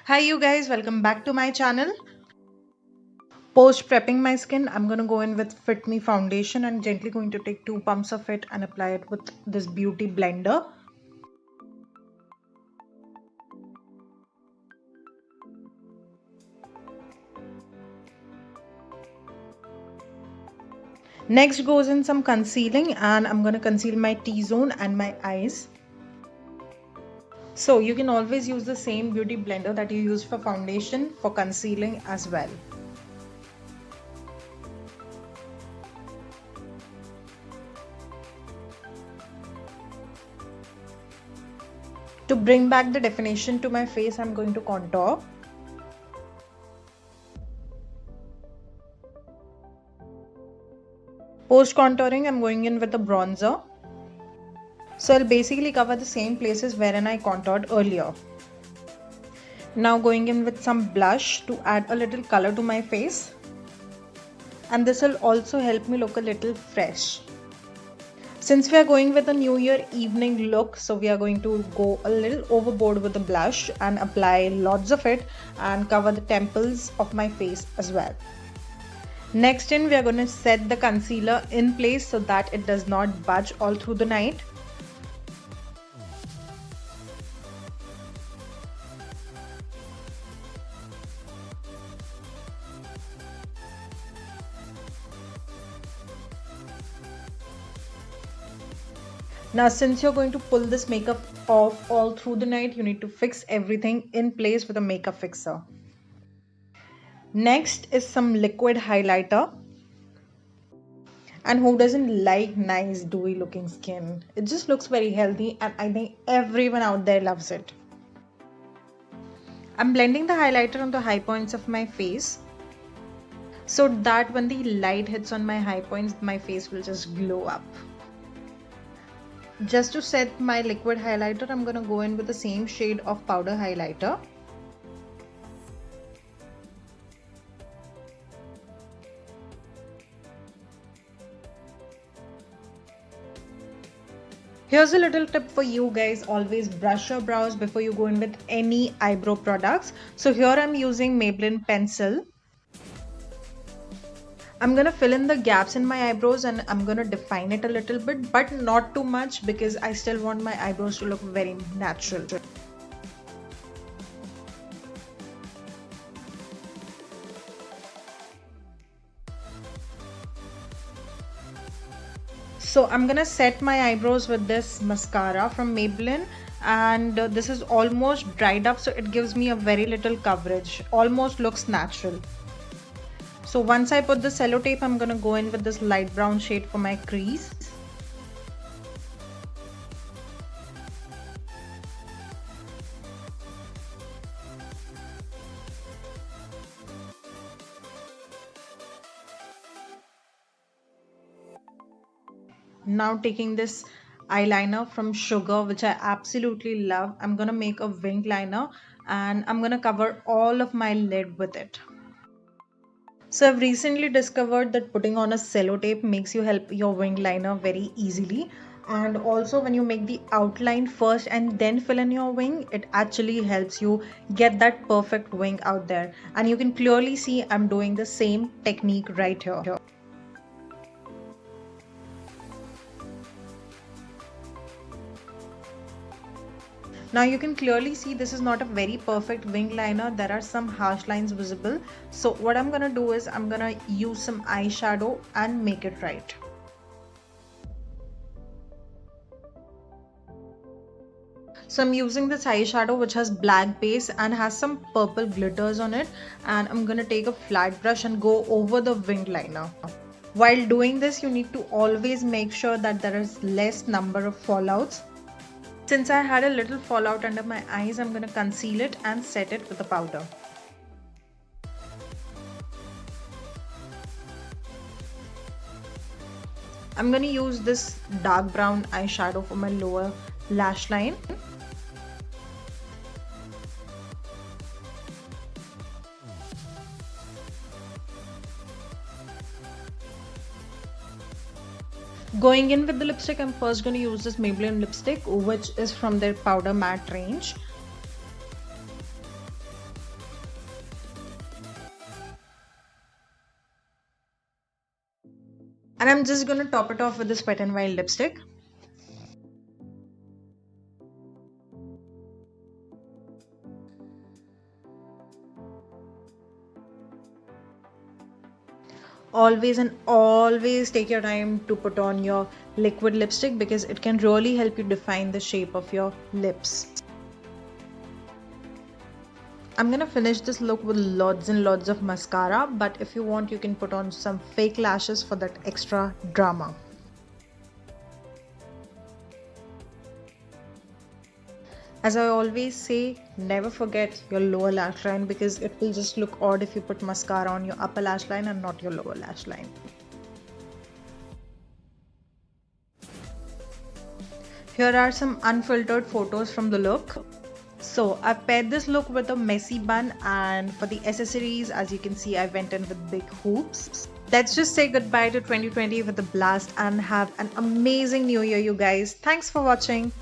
Hi you guys, welcome back to my channel. Post prepping my skin, I'm going to go in with Fit Me foundation and gently going to take 2 pumps of it and apply it with this beauty blender. Next goes in some concealing and I'm going to conceal my T-zone and my eyes. So you can always use the same beauty blender that you use for foundation for concealing as well. To bring back the definition to my face, I'm going to contour. Post contouring, I'm going in with a bronzer. So I'll basically cover the same places wherein I contoured earlier. Now going in with some blush to add a little color to my face. And this will also help me look a little fresh. Since we are going with a New Year evening look, so we are going to go a little overboard with the blush and apply lots of it and cover the temples of my face as well. Next in, we are going to set the concealer in place so that it does not budge all through the night. Now, since you're going to pull this makeup off all through the night, you need to fix everything in place with a makeup fixer. Next is some liquid highlighter. And who doesn't like nice dewy looking skin? It just looks very healthy and I think everyone out there loves it. I'm blending the highlighter on the high points of my face so that when the light hits on my high points, my face will just glow up. Just to set my liquid highlighter, I'm going to go in with the same shade of powder highlighter. Here's a little tip for you guys, always brush your brows before you go in with any eyebrow products. So here I'm using Maybelline pencil. I'm gonna fill in the gaps in my eyebrows and I'm gonna define it a little bit, but not too much because I still want my eyebrows to look very natural. So I'm gonna set my eyebrows with this mascara from Maybelline and this is almost dried up, so it gives me a very little coverage, almost looks natural. So once I put the sellotape, I'm gonna go in with this light brown shade for my crease. Now taking this eyeliner from Sugar, which I absolutely love, I'm gonna make a wing liner and I'm gonna cover all of my lid with it. So I've recently discovered that putting on a sellotape makes you help your wing liner very easily. And also when you make the outline first and then fill in your wing, it actually helps you get that perfect wing out there. And you can clearly see I'm doing the same technique right here. Now you can clearly see this is not a very perfect wing liner. There are some harsh lines visible. So what I'm gonna do is I'm gonna use some eyeshadow and make it right. So I'm using this eyeshadow which has black base and has some purple glitters on it, and I'm gonna take a flat brush and go over the wing liner. While doing this, you need to always make sure that there is less number of fallouts. Since I had a little fallout under my eyes, I'm going to conceal it and set it with a powder. I'm going to use this dark brown eyeshadow for my lower lash line. Going in with the lipstick, I'm first going to use this Maybelline lipstick, which is from their powder matte range. And I'm just gonna top it off with this Wet n Wild lipstick. Always and always take your time to put on your liquid lipstick because it can really help you define the shape of your lips. I'm gonna finish this look with lots and lots of mascara, but if you want you can put on some fake lashes for that extra drama. As I always say, never forget your lower lash line because it will just look odd if you put mascara on your upper lash line and not your lower lash line. Here are some unfiltered photos from the look. So I've paired this look with a messy bun, and for the accessories, as you can see, I went in with big hoops. Let's just say goodbye to 2020 with a blast and have an amazing new year, you guys. Thanks for watching.